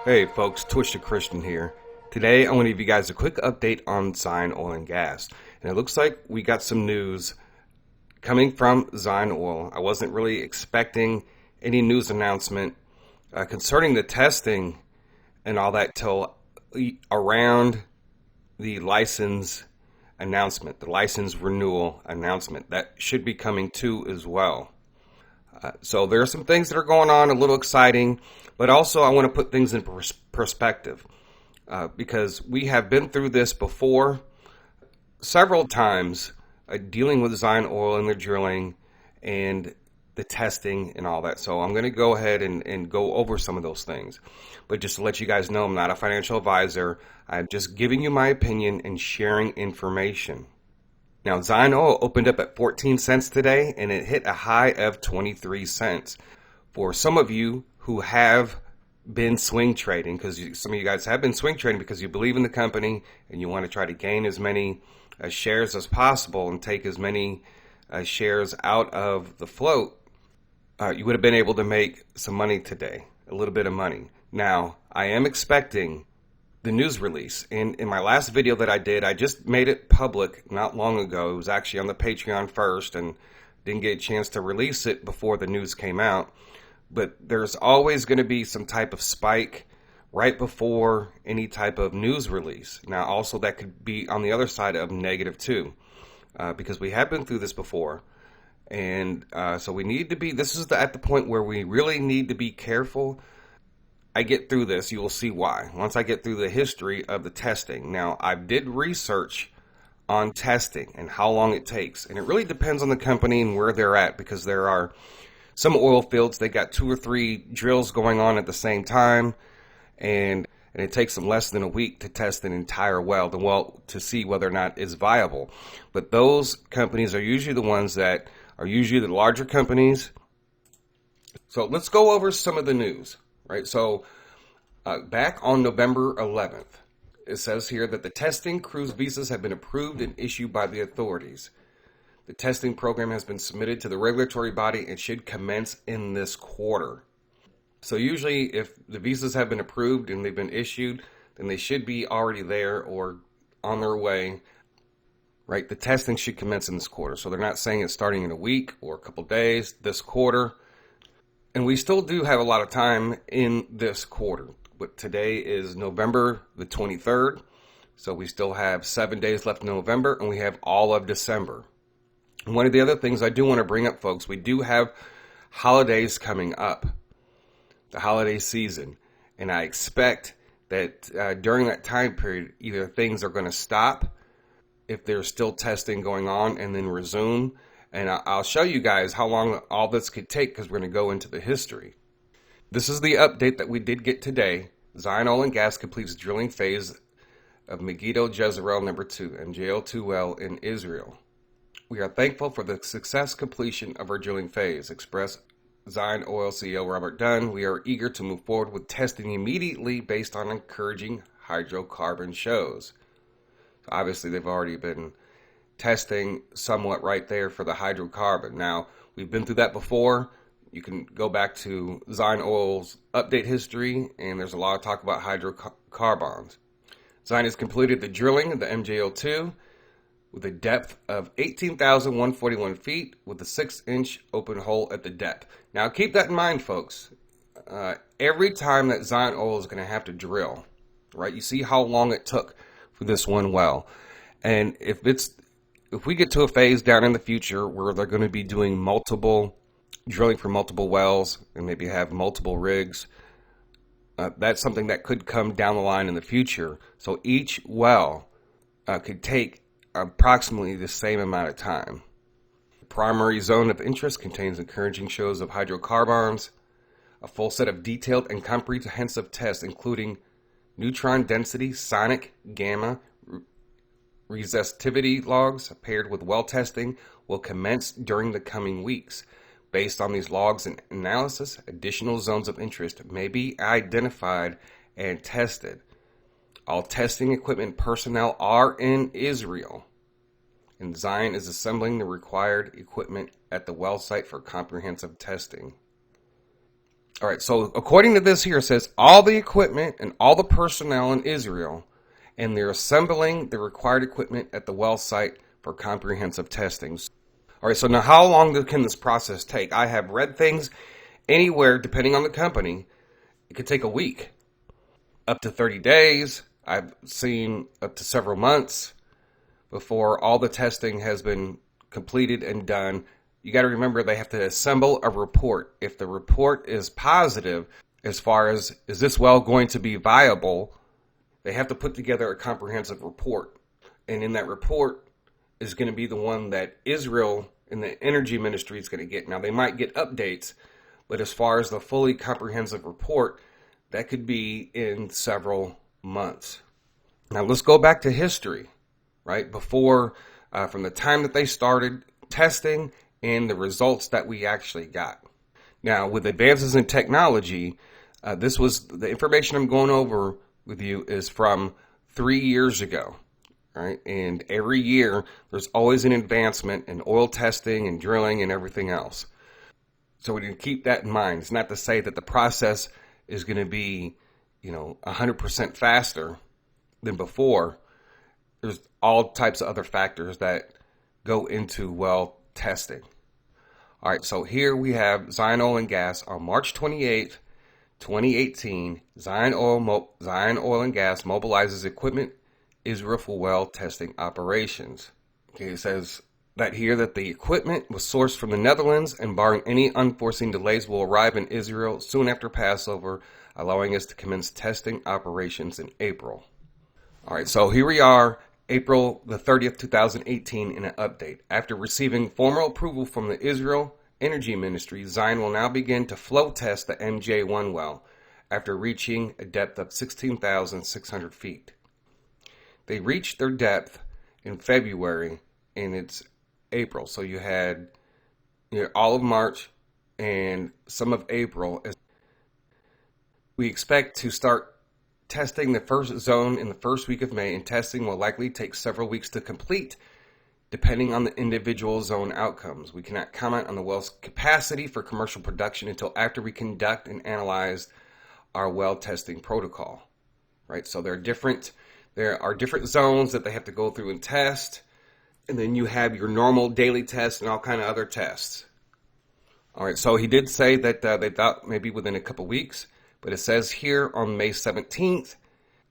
Hey folks, Twitch the Christian here. Today I want to give you guys a quick update on Zion Oil and Gas. And it looks like we got some news coming from Zion Oil. I wasn't really expecting any news announcement concerning the testing and all that till around the license announcement, the license renewal announcement. That should be coming too as well. So there are some things that are going on, a little exciting, but also I want to put things in perspective because we have been through this before several times, dealing with Zion Oil and the drilling and the testing and all that. So I'm going to go ahead and go over some of those things. But just to let you guys know, I'm not a financial advisor. I'm just giving you my opinion and sharing information. Now, Zion Oil opened up at 14 cents today, and it hit a high of 23 cents. For some of you who have been swing trading, because some of you guys have been swing trading because you believe in the company and you want to try to gain as many shares as possible and take as many shares out of the float, you would have been able to make some money today, a little bit of money. Now, I am expecting the news release. And in my last video that I did, I just made it public not long ago. It was actually on the Patreon first and didn't get a chance to release it before the news came out. But there's always going to be some type of spike right before any type of news release. Now, also that could be on the other side of negative too, because we have been through this before. And so we need to be, this is at the point where we really need to be careful. I get through this, you will see why. Once I get through the history of the testing. Now, I did research on testing and how long it takes. And it really depends on the company and where they're at, because there are some oil fields, they got 2 or 3 drills going on at the same time. And it takes them less than a week to test an entire well to see whether or not it's viable. But those companies are usually the ones that are usually the larger companies. So let's go over some of the news. Right, so back on November 11th, it says here that the testing cruise visas have been approved and issued by the authorities. The testing program has been submitted to the regulatory body and should commence in this quarter. So usually if the visas have been approved and they've been issued, then they should be already there or on their way. Right, the testing should commence in this quarter. So they're not saying it's starting in a week or a couple days, this quarter. And we still do have a lot of time in this quarter. But today is November the 23rd. So we still have 7 days left in November and we have all of December. And one of the other things I do want to bring up, folks, we do have holidays coming up. The holiday season. And I expect that during that time period, either things are going to stop if there's still testing going on and then resume. And I'll show you guys how long all this could take because we're going to go into the history. This is the update that we did get today. Zion Oil and Gas completes drilling phase of Megiddo Jezreel number 2, Mj01 well in Israel. We are thankful for the success completion of our drilling phase, expressed Zion Oil CEO Robert Dunn. We are eager to move forward with testing immediately based on encouraging hydrocarbon shows. So obviously, they've already been testing somewhat right there for the hydrocarbon. Now, we've been through that before. You can go back to Zion Oil's update history, and there's a lot of talk about hydrocarbons. Zion has completed the drilling of the Mj02 with a depth of 18,141 feet with a 6-inch open hole at the depth. Now, keep that in mind, folks. Every time that Zion Oil is going to have to drill, right? You see how long it took for this one well. And if we get to a phase down in the future where they're going to be doing multiple drilling for multiple wells and maybe have multiple rigs, that's something that could come down the line in the future. So each well could take approximately the same amount of time. The primary zone of interest contains encouraging shows of hydrocarbons, a full set of detailed and comprehensive tests including neutron density, sonic, gamma, resistivity logs paired with well testing will commence during the coming weeks. Based on these logs and analysis, additional zones of interest may be identified and tested. All testing equipment personnel are in Israel, and Zion is assembling the required equipment at the well site for comprehensive testing. All right, so according to this here, it says all the equipment and all the personnel in Israel, and they're assembling the required equipment at the well site for comprehensive testing. All right, so now how long can this process take? I have read things anywhere, depending on the company, it could take a week, up to 30 days. I've seen up to several months before all the testing has been completed and done. You got to remember they have to assemble a report. If the report is positive as far as is this well going to be viable, they have to put together a comprehensive report. And in that report is going to be the one that Israel and the energy ministry is going to get. Now they might get updates, but as far as the fully comprehensive report, that could be in several months. Now let's go back to history, right? Before, from the time that they started testing and the results that we actually got. Now, with advances in technology, this was the information I'm going over with you is from 3 years ago, right? And every year, there's always an advancement in oil testing and drilling and everything else. So we need to keep that in mind. It's not to say that the process is going to be, 100% faster than before. There's all types of other factors that go into well testing. All right, so here we have Zion Oil and Gas on March 28th, 2018. Zion Oil and Gas mobilizes equipment Israel for well testing operations. Okay, it says that here that the equipment was sourced from the Netherlands and barring any unforeseen delays will arrive in Israel soon after Passover, allowing us to commence testing operations in April. All right, so here we are, April the 30th, 2018, in an update. After receiving formal approval from the Israel Energy Ministry, Zion will now begin to flow test the Mj01 well after reaching a depth of 16,600 feet. They reached their depth in February, and it's April. So you had all of March and some of April. We expect to start testing the first zone in the first week of May, and testing will likely take several weeks to complete, depending on the individual zone outcomes. We cannot comment on the well's capacity for commercial production until after we conduct and analyze our well testing protocol. Right? So there are different zones that they have to go through and test, and then you have your normal daily tests and all kind of other tests. All right, so he did say that they thought maybe within a couple weeks, but it says here on May 17th,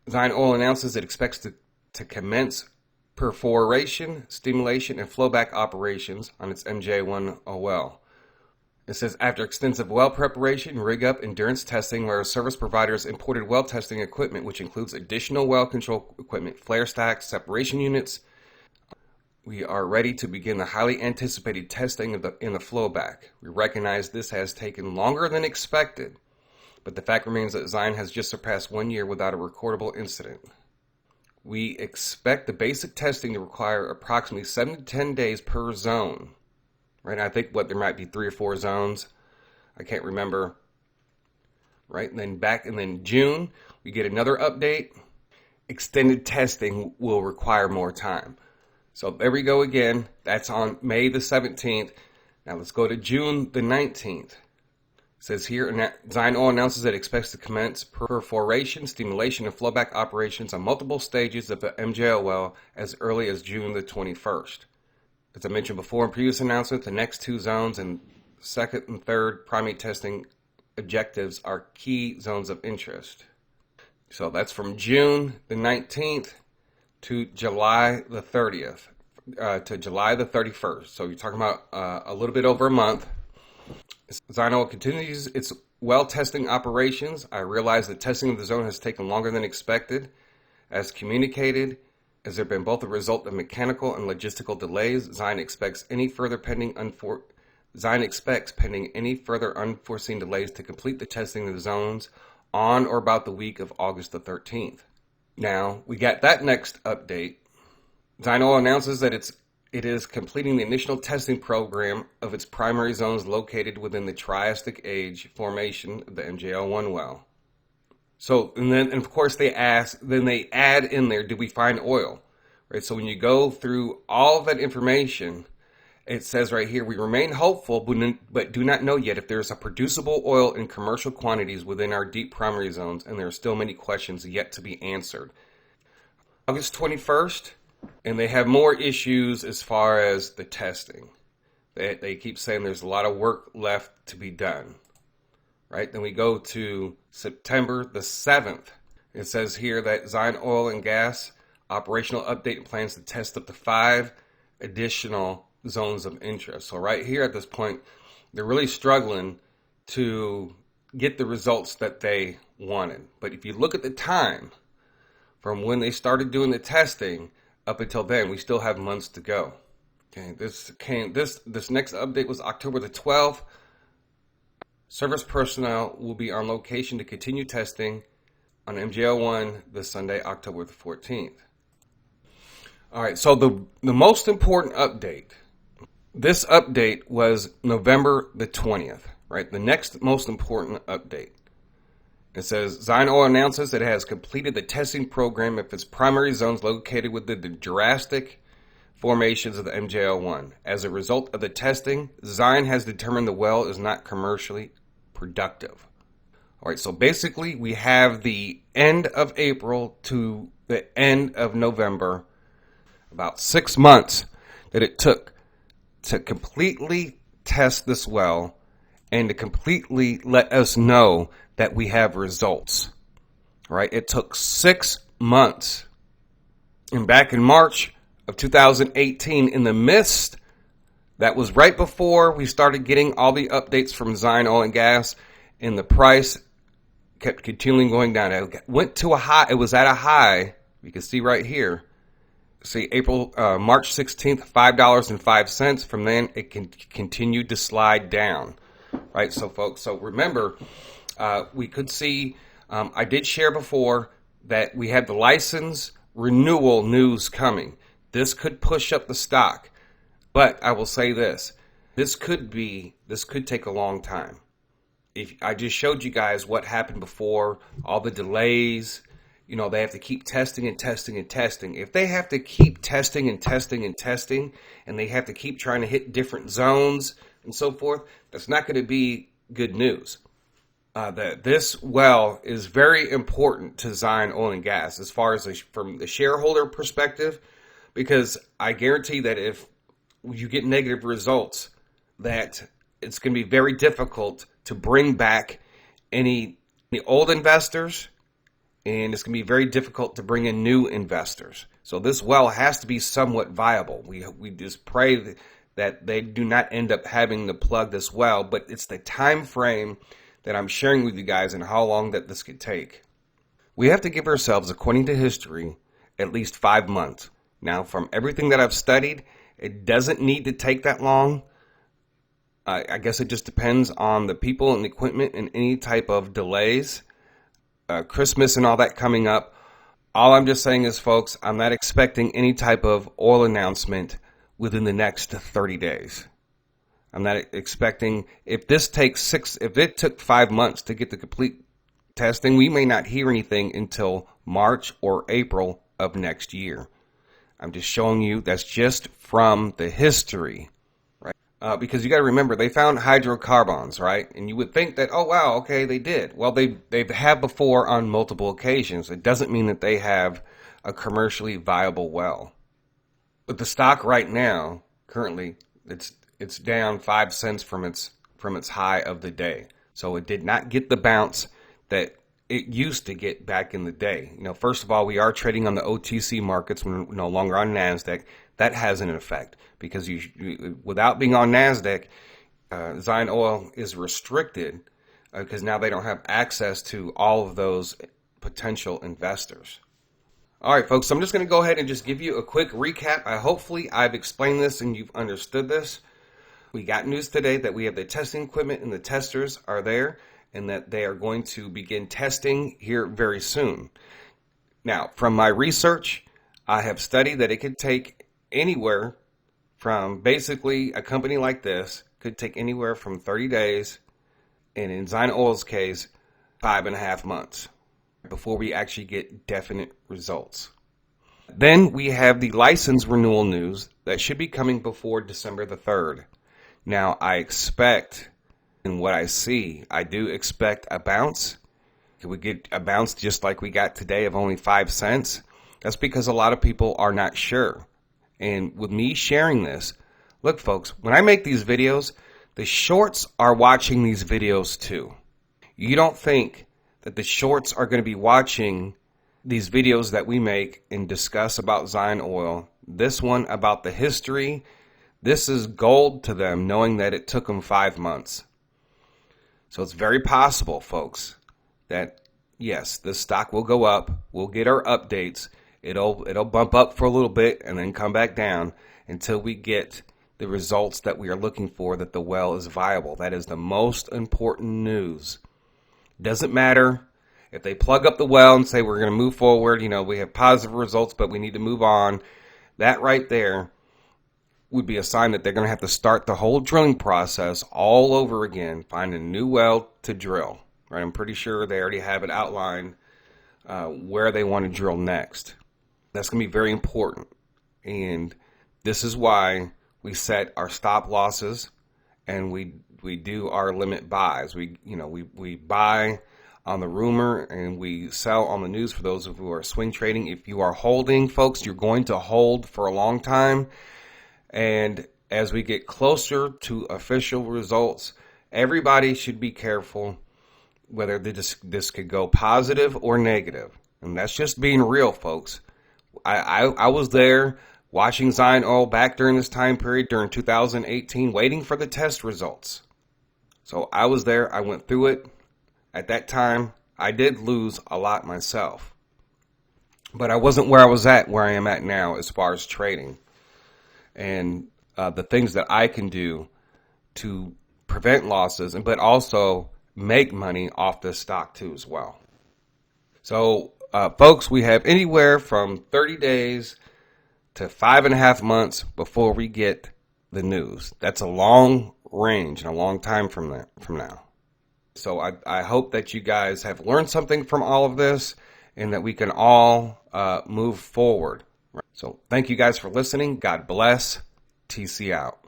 Zion Oil announces it expects to commence perforation, stimulation, and flowback operations on its Mj01 well. It says after extensive well preparation, rig up, endurance testing, where service providers imported well testing equipment, which includes additional well control equipment, flare stacks, separation units, we are ready to begin the highly anticipated testing in the flowback. We recognize this has taken longer than expected, but the fact remains that Zion has just surpassed 1 year without a recordable incident. We expect the basic testing to require approximately 7 to 10 days per zone. Right? I think there might be 3 or 4 zones. I can't remember. Right? And then June, we get another update. Extended testing will require more time. So there we go again. That's on May the 17th. Now let's go to June the 19th. It says here, Zion Oil announces that it expects to commence perforation, stimulation, and flowback operations on multiple stages of the MJO well as early as June the 21st. As I mentioned before in previous announcements, the next 2 zones and second and third primary testing objectives are key zones of interest. So that's from June the 19th to July the 30th, to July the 31st. So you're talking about a little bit over a month. Zion Oil continues its well testing operations. I realize that testing of the zone has taken longer than expected. As communicated, as there have been both a result of mechanical and logistical delays, Zion expects pending any further unforeseen delays to complete the testing of the zones on or about the week of August the 13th. Now, we got that next update. Zion Oil announces that it is completing the initial testing program of its primary zones located within the Triassic Age formation of the Mj01 well. So, and of course they add in there, did we find oil? Right? So when you go through all of that information It says right here, we remain hopeful, but do not know yet if there is a producible oil in commercial quantities within our deep primary zones, and there are still many questions yet to be answered. August 21st, and they have more issues as far as the testing. They keep saying there's a lot of work left to be done. Right? Then we go to September the 7th. It says here that Zion Oil and Gas operational update and plans to test up to 5 additional zones of interest. So right here at this point, they're really struggling to get the results that they wanted. But if you look at the time from when they started doing the testing up until then, we still have months to go. Okay, this next update was October the 12th. Service personnel will be on location to continue testing on Mj01 this Sunday, October the 14th. All right, so the most important update, this update was November the 20th, right? The next most important update. It says, Zion Oil announces it has completed the testing program of its primary zones located within the Jurassic formations of the Mj01. As a result of the testing, Zion has determined the well is not commercially productive. All right, so basically we have the end of April to the end of November, about 6 months that it took to completely test this well and to completely let us know that we have results. All right, it took 6 months. And back in March of 2018, in the midst, that was right before we started getting all the updates from Zion Oil and Gas, and the price kept continuing going down. It went to a high. It was at a high. You can see right here. See, March 16th, $5.05. From then, it continued to slide down. Right, so folks, so remember, we could see, I did share before that we had the license renewal news coming. This could push up the stock. But I will say this, this could take a long time. If I just showed you guys what happened before, all the delays, you know, they have to keep testing and testing and testing. If they have to keep testing and testing and testing, and they have to keep trying to hit different zones and so forth, that's not going to be good news. This well is very important to Zion Oil and Gas as far as from the shareholder perspective, because I guarantee that if you get negative results, that it's going to be very difficult to bring back any old investors, and it's going to be very difficult to bring in new investors. So this well has to be somewhat viable. We just pray that they do not end up having to plug this well, but it's the time frame that I'm sharing with you guys and how long that this could take. We have to give ourselves, according to history, at least 5 months. Now, from everything that I've studied, it doesn't need to take that long. I guess it just depends on the people and the equipment and any type of delays. Christmas and all that coming up. All I'm just saying is, folks, I'm not expecting any type of oil announcement within the next 30 days. I'm not expecting, if it took 5 months to get the complete testing, we may not hear anything until March or April of next year. I'm just showing you that's just from the history, right? Because you got to remember, they found hydrocarbons, right? And you would think that, oh, wow, okay, they did. Well, they have before on multiple occasions. It doesn't mean that they have a commercially viable well. But the stock right now, currently, it's down 5 cents from its high of the day. So it did not get the bounce that it used to get back in the day. You know, first of all, we are trading on the OTC markets. We're no longer on NASDAQ. That has an effect because without being on NASDAQ, Zion Oil is restricted because now they don't have access to all of those potential investors. All right, folks, so I'm just going to go ahead and just give you a quick recap. Hopefully I've explained this and you've understood this. We got news today that we have the testing equipment and the testers are there, and that they are going to begin testing here very soon. Now, from my research, I have studied that it could take anywhere from, basically, a company like this could take anywhere from 30 days, and in Zion Oil's case, 5.5 months before we actually get definite results. Then we have the license renewal news that should be coming before December the 3rd. Now, I expect, in what I see, I do expect a bounce. Could we get a bounce just like we got today of only 5 cents? That's because a lot of people are not sure. And with me sharing this, look folks, when I make these videos, the shorts are watching these videos too. You don't think that the shorts are going to be watching these videos that we make and discuss about Zion Oil, this one about the history, this is gold to them, knowing that it took them 5 months. So it's very possible, folks, that yes, this stock will go up. We'll get our updates. It'll bump up for a little bit and then come back down until we get the results that we are looking for, that the well is viable. That is the most important news. Doesn't matter if they plug up the well and say we're going to move forward, we have positive results, but we need to move on. That right there would be a sign that they're going to have to start the whole drilling process all over again, find a new well to drill. Right? I'm pretty sure they already have it outlined where they want to drill next. That's going to be very important. And this is why we set our stop losses and we do our limit buys. We buy on the rumor and we sell on the news for those who are swing trading. If you are holding, folks, you're going to hold for a long time. And as we get closer to official results, everybody should be careful whether this could go positive or negative. And that's just being real, folks. I was there watching Zion Oil back during this time period, during 2018, waiting for the test results. So I was there. I went through it. At that time, I did lose a lot myself. But I wasn't where I am at now as far as trading. And the things that I can do to prevent losses, but also make money off this stock too as well. So, folks, we have anywhere from 30 days to 5.5 months before we get the news. That's a long range and a long time from now. So I hope that you guys have learned something from all of this and that we can all move forward. So thank you guys for listening. God bless. TC out.